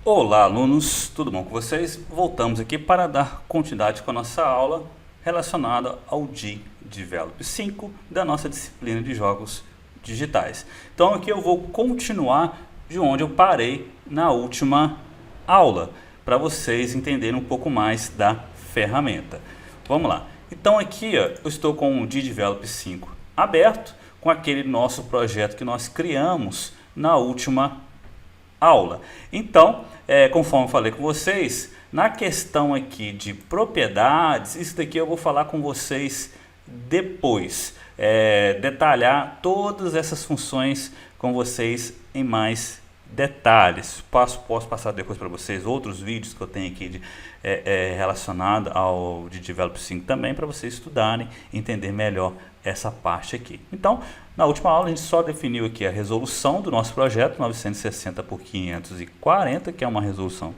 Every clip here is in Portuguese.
Olá, alunos, tudo bom com vocês? Voltamos aqui para dar continuidade com a nossa aula relacionada ao Develop 5 da nossa disciplina de jogos digitais. Então aqui eu vou continuar de onde eu parei na última aula, para vocês entenderem um pouco mais da ferramenta. Vamos lá. Então aqui ó, eu estou com o Develop 5 aberto, com aquele nosso projeto que nós criamos na última aula. Então, conforme eu falei com vocês, na questão aqui de propriedades, isso daqui eu vou falar com vocês depois, detalhar todas essas funções com vocês em mais detalhes. Posso passar depois para vocês outros vídeos que eu tenho aqui relacionado ao de Develop 5 também, para vocês estudarem e entender melhor essa parte aqui. Então, na última aula a gente só definiu aqui a resolução do nosso projeto 960 por 540, que é uma resolução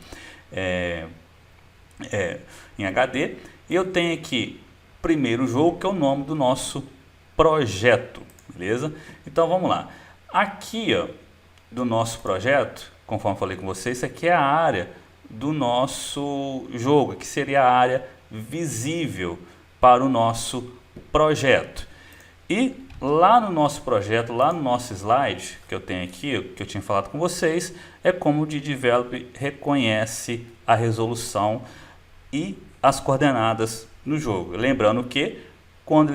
em HD. E eu tenho aqui primeiro jogo, que é o nome do nosso projeto, beleza? Então vamos lá. Aqui ó, do nosso projeto, conforme falei com vocês, isso aqui é a área do nosso jogo, que seria a área visível para o nosso projeto. E lá no nosso projeto, lá no nosso slide que eu tenho aqui, que eu tinha falado com vocês, é como o Develop reconhece a resolução e as coordenadas no jogo. Lembrando que quando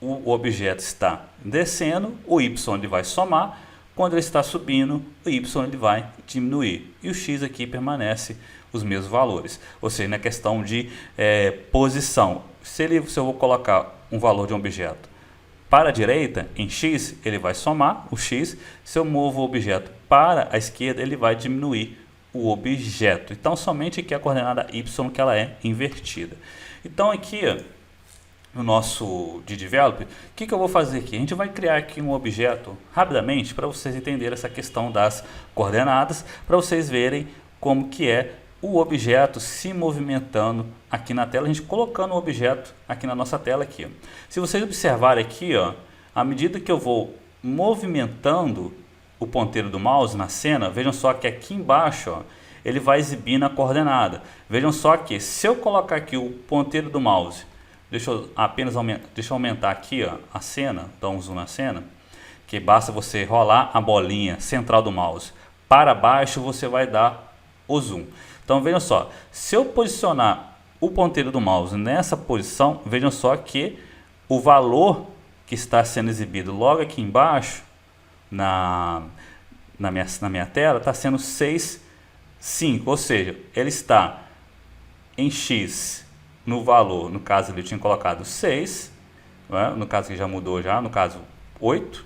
o objeto está descendo, o Y ele vai somar, quando ele está subindo, o Y ele vai diminuir. E o X aqui permanece os mesmos valores. Ou seja, na questão de posição, se eu vou colocar um valor de um objeto para a direita, em X, ele vai somar o X. Se eu movo o objeto para a esquerda, ele vai diminuir o objeto. Então, somente aqui a coordenada Y que ela é invertida. Então, aqui no nosso Develop, o que eu vou fazer aqui? A gente vai criar aqui um objeto rapidamente para vocês entenderem essa questão das coordenadas, para vocês verem como que é o objeto se movimentando aqui na tela, a gente colocando o objeto aqui na nossa tela aqui. Se vocês observarem aqui, ó, à medida que eu vou movimentando o ponteiro do mouse na cena, vejam só que aqui embaixo, ó, ele vai exibindo a coordenada. Vejam só que se eu colocar aqui o ponteiro do mouse, deixa eu aumentar aqui ó, a cena, dar um zoom na cena, que basta você rolar a bolinha central do mouse para baixo, você vai dar o zoom. Então vejam só, se eu posicionar o ponteiro do mouse nessa posição, vejam só que o valor que está sendo exibido logo aqui embaixo na minha tela está sendo 6,5, ou seja, ele está em X no valor, no caso ele tinha colocado 6, no caso que já mudou já, no caso 8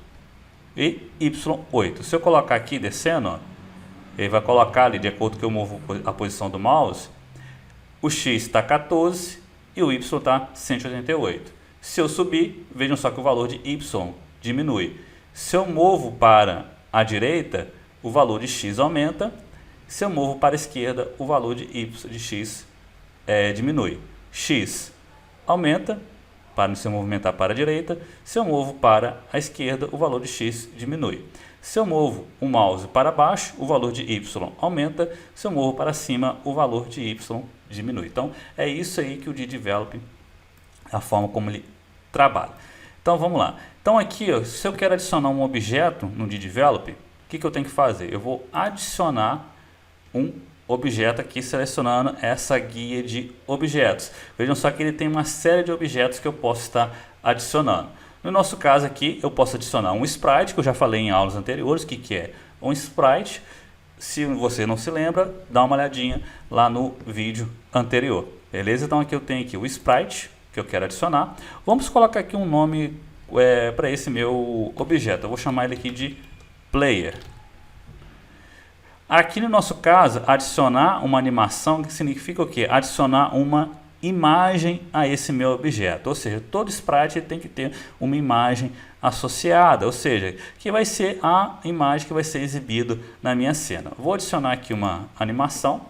e Y8. Se eu colocar aqui descendo, ó, ele vai colocar ali, de acordo com que eu movo a posição do mouse, o X está 14 e o Y está 188. Se eu subir, vejam só que o valor de Y diminui. Se eu movo para a direita, o valor de X aumenta. Se eu movo para a esquerda, o valor de X diminui. X aumenta para se eu movimentar para a direita. Se eu movo para a esquerda, o valor de X diminui. Se eu movo o mouse para baixo, o valor de Y aumenta. Se eu movo para cima, o valor de Y diminui. Então, é isso aí que o Develop, a forma como ele trabalha. Então, vamos lá. Então, aqui, ó, se eu quero adicionar um objeto no Develop, o que eu tenho que fazer? Eu vou adicionar um objeto aqui, selecionando essa guia de objetos. Vejam só que ele tem uma série de objetos que eu posso estar adicionando. No nosso caso aqui, eu posso adicionar um sprite, que eu já falei em aulas anteriores, que é um sprite. Se você não se lembra, dá uma olhadinha lá no vídeo anterior. Beleza? Então aqui eu tenho aqui o sprite, que eu quero adicionar. Vamos colocar aqui um nome para esse meu objeto. Eu vou chamar ele aqui de player. Aqui no nosso caso, adicionar uma animação, que significa o quê? Adicionar uma imagem a esse meu objeto, ou seja, todo sprite tem que ter uma imagem associada, ou seja, que vai ser a imagem que vai ser exibida na minha cena. Vou adicionar aqui uma animação.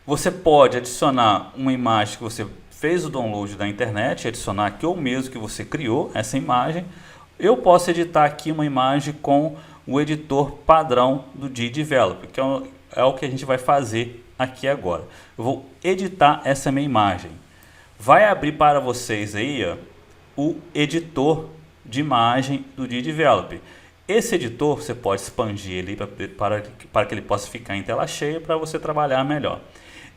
Você pode adicionar uma imagem que você fez o download da internet, adicionar aqui ou mesmo que você criou essa imagem. Eu posso editar aqui uma imagem com o editor padrão do Develop, que é é o que a gente vai fazer aqui agora. Eu vou editar essa minha imagem. Vai abrir para vocês aí, ó, o editor de imagem do DDevelop. Esse editor você pode expandir ele para que ele possa ficar em tela cheia para você trabalhar melhor.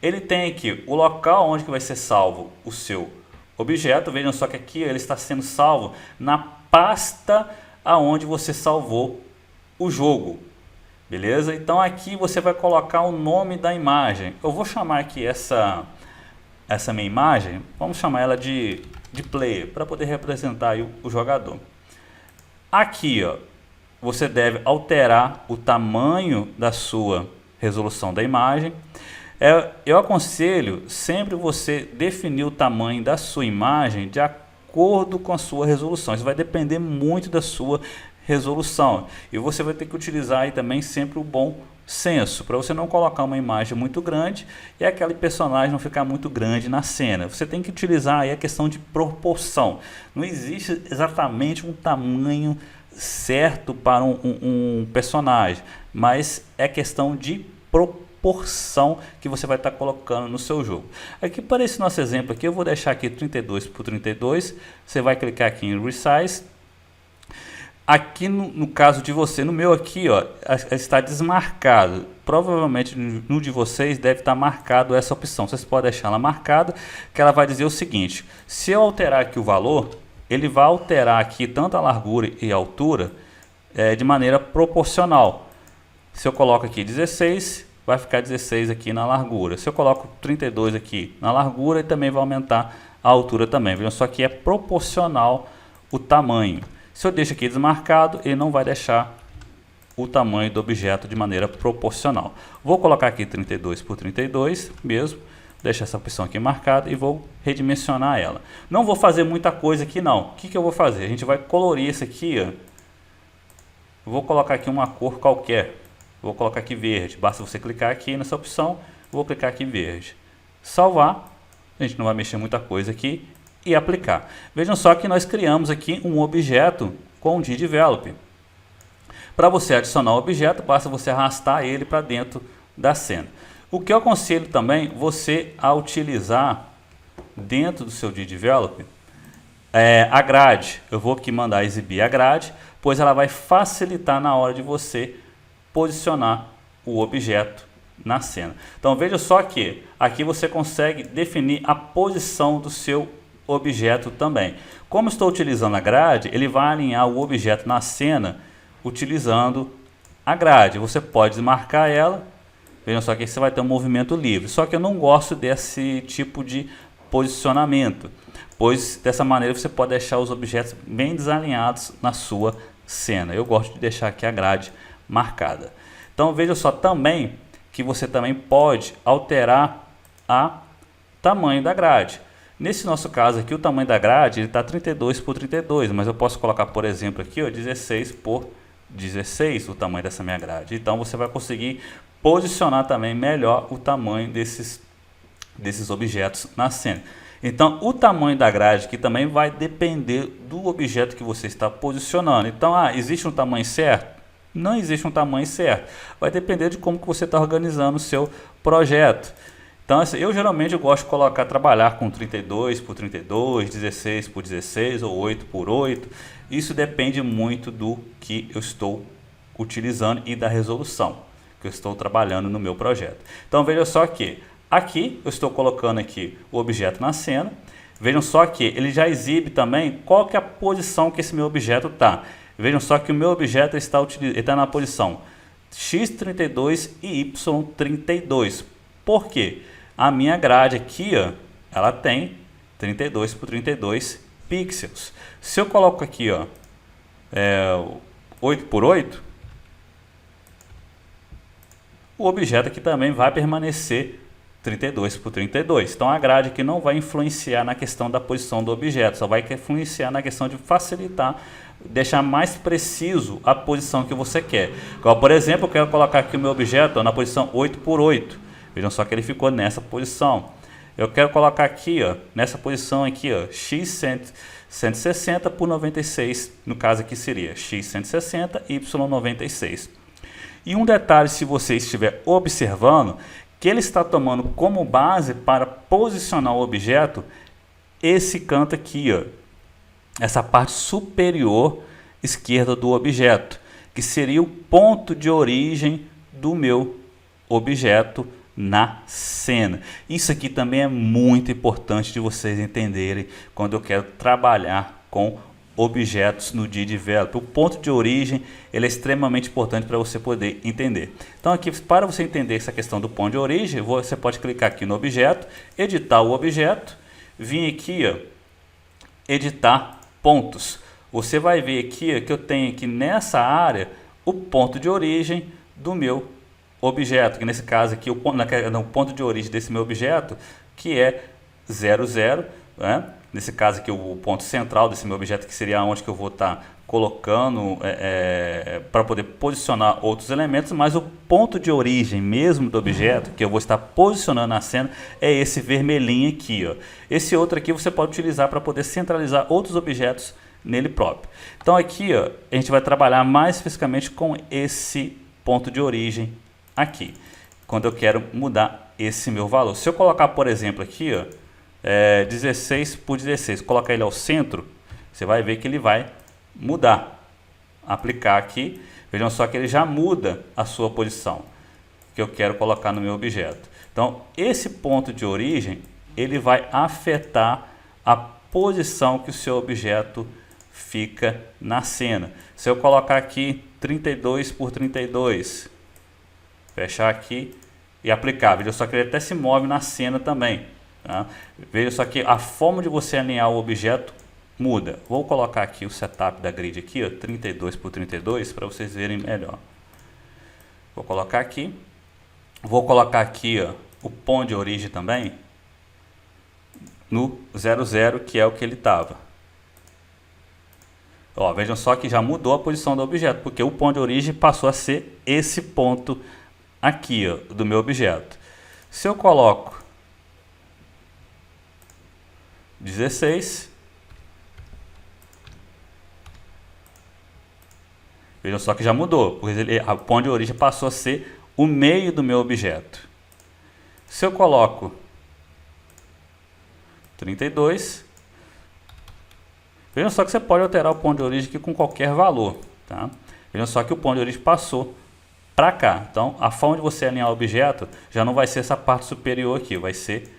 Ele tem aqui o local onde que vai ser salvo o seu objeto. Vejam só que aqui ele está sendo salvo na pasta aonde você salvou o jogo. Beleza? Então aqui você vai colocar o nome da imagem. Eu vou chamar aqui essa minha imagem, vamos chamar ela de player, para poder representar aí o jogador. Aqui, ó, você deve alterar o tamanho da sua resolução da imagem. Eu aconselho sempre você definir o tamanho da sua imagem de acordo com a sua resolução. Isso vai depender muito da sua resolução. E você vai ter que utilizar aí também sempre o bom senso, para você não colocar uma imagem muito grande e aquele personagem não ficar muito grande na cena. Você tem que utilizar aí a questão de proporção. Não existe exatamente um tamanho certo para um personagem, mas é questão de proporção que você vai estar colocando no seu jogo. Aqui para esse nosso exemplo aqui, eu vou deixar aqui 32 por 32, você vai clicar aqui em Resize. Aqui no caso de você, no meu aqui, ó, está desmarcado. Provavelmente no de vocês deve estar marcado essa opção. Vocês podem deixar ela marcada, que ela vai dizer o seguinte: se eu alterar aqui o valor, ele vai alterar aqui tanto a largura e a altura de maneira proporcional. Se eu coloco aqui 16, vai ficar 16 aqui na largura. Se eu coloco 32 aqui na largura, ele também vai aumentar a altura também. Vejam só que é proporcional o tamanho. Se eu deixo aqui desmarcado, ele não vai deixar o tamanho do objeto de maneira proporcional. Vou colocar aqui 32 por 32 mesmo, deixa essa opção aqui marcada e vou redimensionar ela. Não vou fazer muita coisa aqui não. O que eu vou fazer? A gente vai colorir isso aqui, ó. Vou colocar aqui uma cor qualquer. Vou colocar aqui verde. Basta você clicar aqui nessa opção, vou clicar aqui verde. Salvar. A gente não vai mexer muita coisa aqui. E aplicar. Vejam só que nós criamos aqui um objeto com o DDevelop. Para você adicionar o objeto, basta você arrastar ele para dentro da cena. O que eu aconselho também você a utilizar dentro do seu DDevelop é a grade. Eu vou aqui mandar exibir a grade, pois ela vai facilitar na hora de você posicionar o objeto na cena. Então veja só que aqui você consegue definir a posição do seu objeto também. Como estou utilizando a grade, ele vai alinhar o objeto na cena utilizando a grade. Você pode desmarcar ela. Vejam só que você vai ter um movimento livre. Só que eu não gosto desse tipo de posicionamento, pois dessa maneira você pode deixar os objetos bem desalinhados na sua cena. Eu gosto de deixar aqui a grade marcada. Então veja só também que você também pode alterar o tamanho da grade. Nesse nosso caso aqui, o tamanho da grade está 32 por 32, mas eu posso colocar, por exemplo, aqui, ó, 16 por 16, o tamanho dessa minha grade. Então você vai conseguir posicionar também melhor o tamanho desses objetos na cena. Então o tamanho da grade aqui também vai depender do objeto que você está posicionando. Então, existe um tamanho certo? Não existe um tamanho certo. Vai depender de como que você está organizando o seu projeto. Então, eu geralmente gosto de trabalhar com 32 por 32, 16 por 16 ou 8 por 8. Isso depende muito do que eu estou utilizando e da resolução que eu estou trabalhando no meu projeto. Então, veja só que aqui eu estou colocando aqui o objeto na cena. Vejam só que ele já exibe também qual que é a posição que esse meu objeto está. Vejam só que o meu objeto está na posição x32 e y32. Por quê? A minha grade aqui, ó, ela tem 32 por 32 pixels. Se eu coloco aqui, ó, 8 por 8, o objeto aqui também vai permanecer 32 por 32. Então a grade aqui não vai influenciar na questão da posição do objeto, só vai influenciar na questão de facilitar, deixar mais preciso a posição que você quer. Igual, por exemplo, eu quero colocar aqui o meu objeto na posição 8 por 8. Vejam só que ele ficou nessa posição. Eu quero colocar aqui, ó, nessa posição aqui, ó, x 160 por 96, no caso aqui seria x 160, y 96. E um detalhe, se você estiver observando, que ele está tomando como base para posicionar o objeto esse canto aqui, ó, essa parte superior esquerda do objeto, que seria o ponto de origem do meu objeto na cena. Isso aqui também é muito importante de vocês entenderem quando eu quero trabalhar com objetos no D-Develop. O ponto de origem ele é extremamente importante para você poder entender. Então aqui, para você entender essa questão do ponto de origem, você pode clicar aqui no objeto, editar o objeto, vir aqui, ó, editar pontos. Você vai ver aqui, ó, que eu tenho aqui nessa área o ponto de origem do meu objeto, que nesse caso aqui, o ponto de origem desse meu objeto, que é 00, né? Nesse caso aqui, o ponto central desse meu objeto, que seria onde que eu vou estar colocando para poder posicionar outros elementos, mas o ponto de origem mesmo do objeto, que eu vou estar posicionando na cena, é esse vermelhinho aqui, ó. Esse outro aqui você pode utilizar para poder centralizar outros objetos nele próprio. Então aqui, ó, a gente vai trabalhar mais especificamente com esse ponto de origem aqui, quando eu quero mudar esse meu valor. Se eu colocar, por exemplo, aqui, ó, 16 por 16, colocar ele ao centro, você vai ver que ele vai mudar. Aplicar aqui, vejam só que ele já muda a sua posição que eu quero colocar no meu objeto. Então, esse ponto de origem, ele vai afetar a posição que o seu objeto fica na cena. Se eu colocar aqui 32 por 32, fechar aqui e aplicar, veja só que ele até se move na cena também. Tá? Veja só que a forma de você alinhar o objeto muda. Vou colocar aqui o setup da grid aqui, ó, 32 por 32, para vocês verem melhor. Vou colocar aqui. Vou colocar aqui, ó, o ponto de origem também no 00, que é o que ele estava. Ó, vejam só que já mudou a posição do objeto, porque o ponto de origem passou a ser esse ponto aqui, ó, do meu objeto. Se eu coloco 16, vejam só que já mudou, porque o ponto de origem passou a ser o meio do meu objeto. Se eu coloco 32, vejam só que você pode alterar o ponto de origem aqui com qualquer valor, tá? Vejam só que o ponto de origem passou para cá. Então, a forma de você alinhar o objeto já não vai ser essa parte superior aqui, vai ser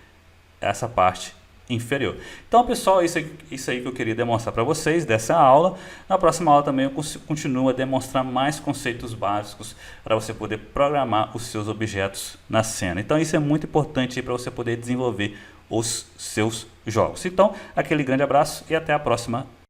essa parte inferior. Então, pessoal, isso aí que eu queria demonstrar para vocês dessa aula. Na próxima aula também eu continuo a demonstrar mais conceitos básicos para você poder programar os seus objetos na cena. Então, isso é muito importante para você poder desenvolver os seus jogos. Então, aquele grande abraço e até a próxima